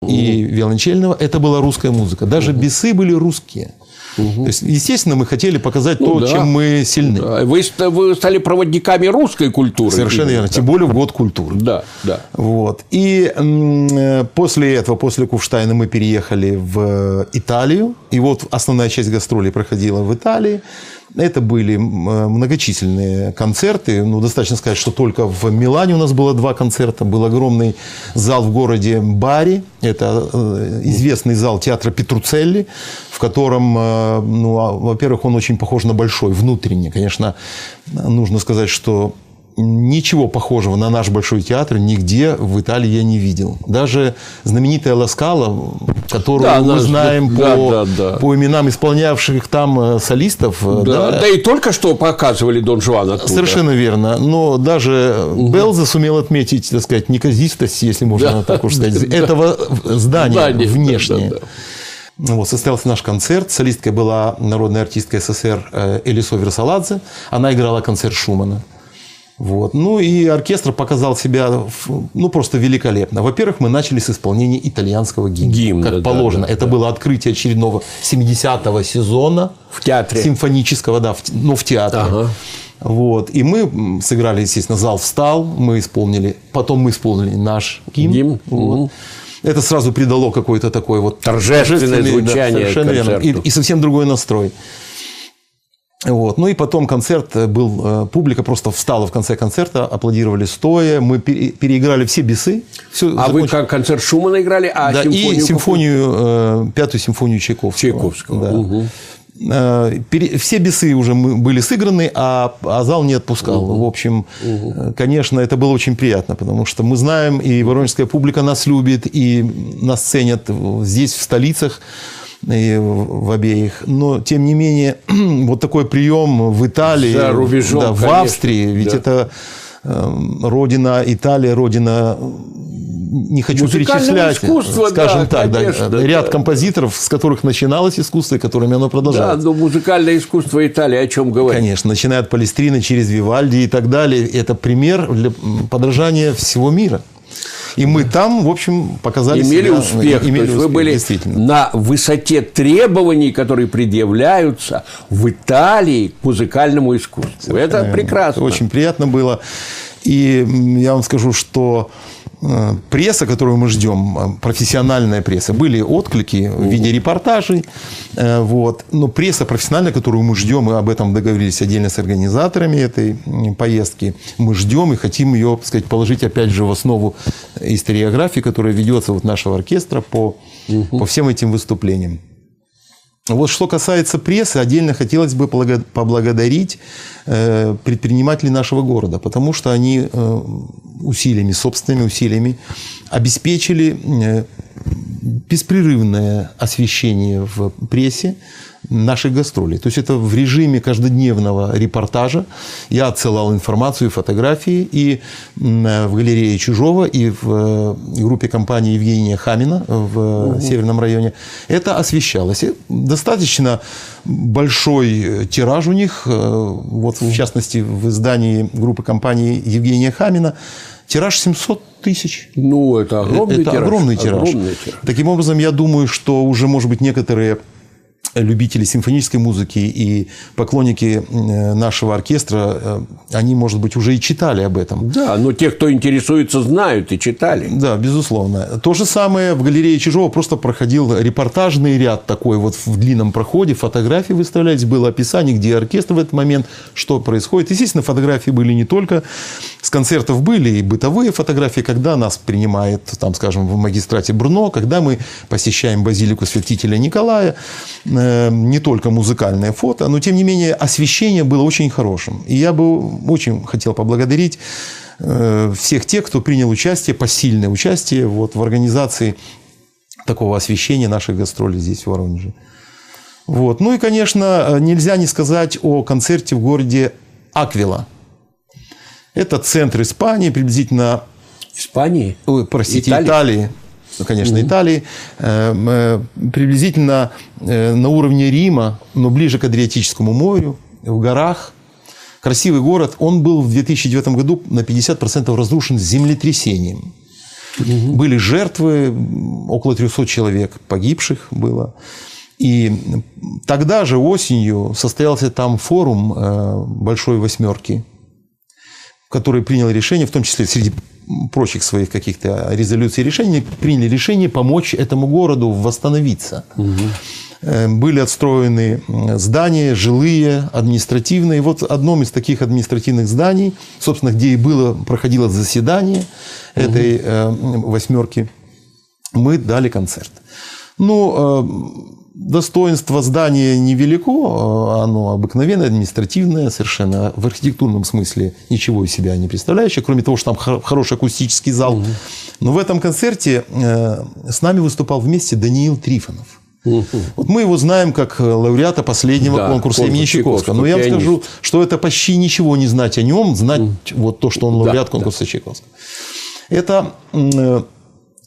и виолончельного, это была русская музыка. Даже бесы были русские. То есть, естественно, мы хотели показать то, чем мы сильны. Да. Вы стали проводниками русской культуры. Совершенно верно. Тем более в год культуры. Да, да. Вот. И после этого, после Куфштайна, мы переехали в Италию. И вот основная часть гастролей проходила в Италии. Это были многочисленные концерты. Ну, достаточно сказать, что только в Милане у нас было 2 концерта. Был огромный зал в городе Бари. Это известный зал театра Петруцелли, в котором, ну, во-первых, он очень похож на большой, внутренне. Конечно, нужно сказать, что ничего похожего на наш Большой театр нигде в Италии я не видел. Даже знаменитая Ла Скала, которую мы знаем по именам исполнявших там солистов. Да и только что показывали Дон Жуана оттуда. Совершенно верно. Но даже Белза сумел отметить, так сказать, неказистость, если можно так уж сказать, этого здания внешне. Вот, состоялся наш концерт. Солисткой была народная артистка СССР Элисо Версаладзе. Она играла концерт Шумана. Вот. Ну и оркестр показал себя просто великолепно. Во-первых, мы начали с исполнения итальянского гимна, как положено. Это было открытие очередного 70-го сезона в театре. Симфонического, в театре. Ага. Вот. И мы сыграли, естественно, зал встал, потом мы исполнили наш гимн. Вот. Это сразу придало какое-то такое вот торжественное звучание концерту. И совсем другой настрой. Вот. Ну и потом концерт был, публика просто встала в конце концерта, аплодировали стоя, мы переиграли все бесы. Вы как концерт Шумана играли, и симфонию, 5-ю симфонию Чайковского. Да. Угу. Все бесы уже были сыграны, а зал не отпускал. В общем, конечно, это было очень приятно, потому что мы знаем, и воронежская публика нас любит, и нас ценят здесь, в столицах. И в обеих. Но, тем не менее, вот такой прием в Италии, за рубежом, в Австрии, ведь это родина Италия, родина, не хочу перечислять, скажем так, конечно, ряд композиторов, с которых начиналось искусство, и которыми оно продолжается. Да, но музыкальное искусство Италии о чем говорит? Конечно, начиная от Палестрины, через Вивальди и так далее. Это пример для подражания всего мира. И мы там, в общем, показали имели успех. То есть вы были на высоте требований, которые предъявляются в Италии к музыкальному искусству. Это прекрасно. Очень приятно было. И я вам скажу, что пресса, которую мы ждем, профессиональная пресса, были отклики в виде репортажей. Вот. Но пресса профессиональная, которую мы ждем, мы об этом договорились отдельно с организаторами этой поездки, мы ждем и хотим ее, так сказать, положить опять же в основу историографии, которая ведется вот нашего оркестра по всем этим выступлениям. Вот что касается прессы, отдельно хотелось бы поблагодарить предпринимателей нашего города, потому что они собственными усилиями обеспечили беспрерывное освещение в прессе наших гастролей. То есть это в режиме каждодневного репортажа. Я отсылал информацию и фотографии и в галерее Чужого, и в группе компании Евгения Хамина в Северном районе. Это освещалось. Достаточно большой тираж у них. Вот в частности в издании группы компании Евгения Хамина тираж 700 тысяч. Ну, это огромный тираж. Огромный тираж. Таким образом, я думаю, что уже, может быть, некоторые любители симфонической музыки и поклонники нашего оркестра, они, может быть, уже и читали об этом. Да, но те, кто интересуется, знают и читали. Да, безусловно. То же самое в галерее Чижова просто проходил репортажный ряд такой вот в длинном проходе, фотографии выставлялись, было описание, где оркестр в этот момент, что происходит. Естественно, фотографии были не только с концертов, были и бытовые фотографии, когда нас принимает, там, скажем, в магистрате Брно, когда мы посещаем базилику Святителя Николая, не только музыкальное фото, но, тем не менее, освещение было очень хорошим. И я бы очень хотел поблагодарить всех тех, кто принял участие, посильное участие вот в организации такого освещения наших гастролей здесь, в Воронеже. Вот. Ну и, конечно, нельзя не сказать о концерте в городе Аквила. Это центр Испании, приблизительно... Испании? Ой, простите, Италии. Ну, конечно, Италии. Приблизительно на уровне Рима, но ближе к Адриатическому морю, в горах. Красивый город. Он был в 2009 году на 50% разрушен землетрясением. Были жертвы, около 300 человек погибших было. И тогда же осенью состоялся там форум Большой Восьмерки, который принял решение, в том числе среди прочих своих каких-то резолюций и решений, приняли решение помочь этому городу восстановиться. Были отстроены здания, жилые, административные. Вот в одном из таких административных зданий, собственно, где и проходило заседание этой восьмерки, мы дали концерт. Ну, достоинство здания невелико, оно обыкновенное, административное, совершенно в архитектурном смысле ничего из себя не представляющее, кроме того, что там хороший акустический зал. Но в этом концерте с нами выступал вместе Даниил Трифонов. Вот мы его знаем как лауреата последнего конкурса имени Чайковского. Но я вам скажу, что это почти ничего не знать о нем, знать вот то, что он лауреат конкурса Чайковского. Это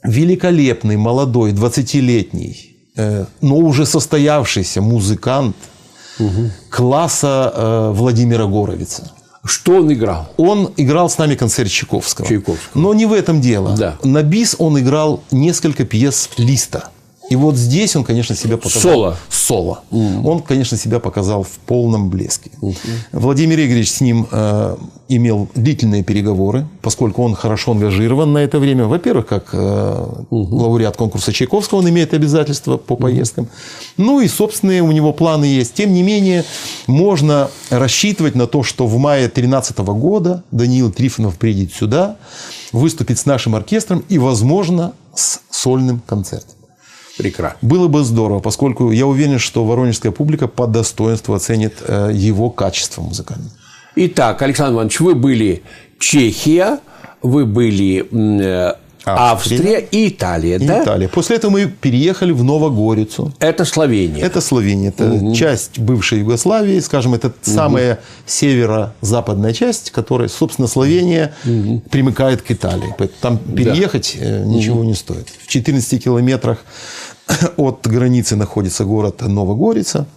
великолепный, молодой, 20-летний, но уже состоявшийся музыкант класса Владимира Горовица. Что он играл? Он играл с нами концерт Чайковского. Но не в этом дело. Да. На бис он играл несколько пьес Листа. И вот здесь он, конечно, себя показал. Соло. Он, конечно, себя показал в полном блеске. Владимир Игоревич с ним имел длительные переговоры, поскольку он хорошо ангажирован на это время. Во-первых, как лауреат конкурса Чайковского, он имеет обязательства по поездкам. Ну и собственные у него планы есть. Тем не менее, можно рассчитывать на то, что в мае 2013 года Даниил Трифонов приедет сюда, выступит с нашим оркестром и, возможно, с сольным концертом. Прекрасно. Было бы здорово, поскольку я уверен, что воронежская публика по достоинству оценит его качество музыкальное. Итак, Александр Иванович, вы были Чехия, вы были Австрия и Италия, да? Италия. После этого мы переехали в Новогорицу. Это Словения. Это Словения. Это часть бывшей Югославии, скажем, это самая северо-западная часть, которая, собственно, Словения примыкает к Италии. Там переехать ничего не стоит. В 14 километрах от границы находится город Новогорица.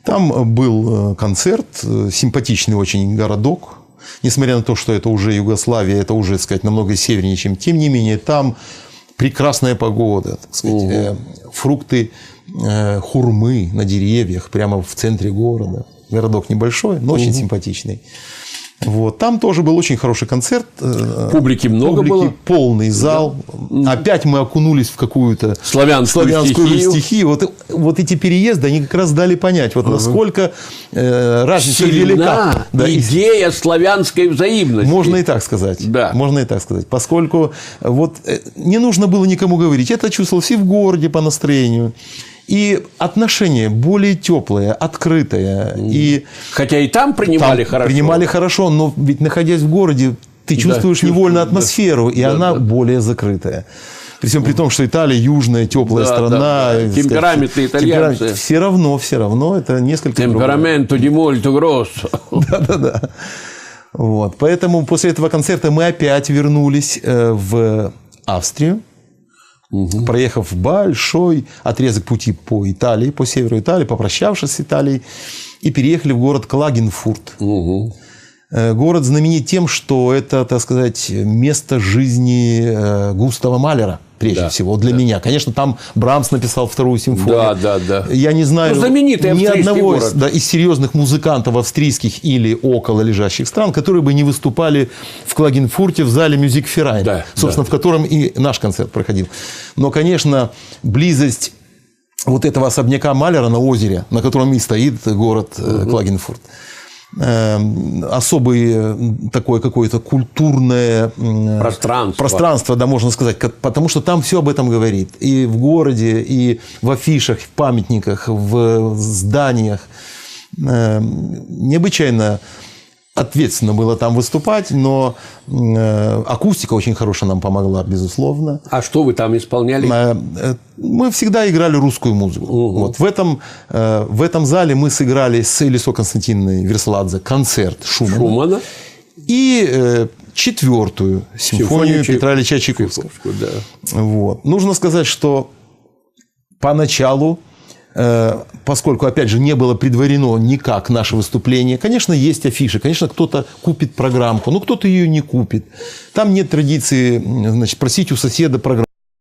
Там был концерт, симпатичный очень городок. Несмотря на то, что это уже Югославия, это уже, так сказать, намного севернее, чем. Тем не менее, там прекрасная погода, так сказать, фрукты хурмы на деревьях прямо в центре города. Городок небольшой, но очень симпатичный. Вот. Там тоже был очень хороший концерт. Публики много было? Полный зал. Да. Опять мы окунулись в какую-то славянскую стихию. Вот эти переезды, они как раз дали понять, вот насколько разница велика. Идея славянской взаимности. Можно и так сказать. Да. Можно и так сказать. Поскольку вот, не нужно было никому говорить. Это чувствовалось и в городе по настроению. И отношения более теплые, открытые. И хотя и там принимали хорошо. Принимали хорошо, но ведь находясь в городе, ты чувствуешь невольно атмосферу, и она более закрытая. При всем при том, что Италия южная, теплая страна. Темпераментные итальянцы. Все равно это несколько... Темпераменту ди мольто гроссо. Да. Вот. Поэтому после этого концерта мы опять вернулись в Австрию. Проехав большой отрезок пути по Италии, по северу Италии, попрощавшись с Италией, и переехали в город Клагенфурт. Город знаменит тем, что это, так сказать, место жизни Густава Малера, прежде всего, для меня. Конечно, там Брамс написал вторую симфонию. Да. Я не знаю ни одного из серьезных музыкантов австрийских или около лежащих стран, которые бы не выступали в Клагенфурте в зале Мюзикферайн, собственно, в котором и наш концерт проходил. Но, конечно, близость вот этого особняка Малера на озере, на котором и стоит город Клагенфурт, особое такое какое-то культурное пространство, да, можно сказать, потому что там все об этом говорит. И в городе, и в афишах, в памятниках, в зданиях. Необычайно ответственно было там выступать, но акустика очень хорошая нам помогла, безусловно. А что вы там исполняли? Мы всегда играли русскую музыку. Вот. В этом зале мы сыграли с Элисо Константиновной Версаладзе концерт Шумана. И четвертую симфонию Петра Ильича Чайковского. Да. Вот. Нужно сказать, что поначалу поскольку, опять же, не было предварено никак наше выступление, конечно, есть афиши, конечно, кто-то купит программку, но кто-то ее не купит. Там нет традиции, значит, просить у соседа программу.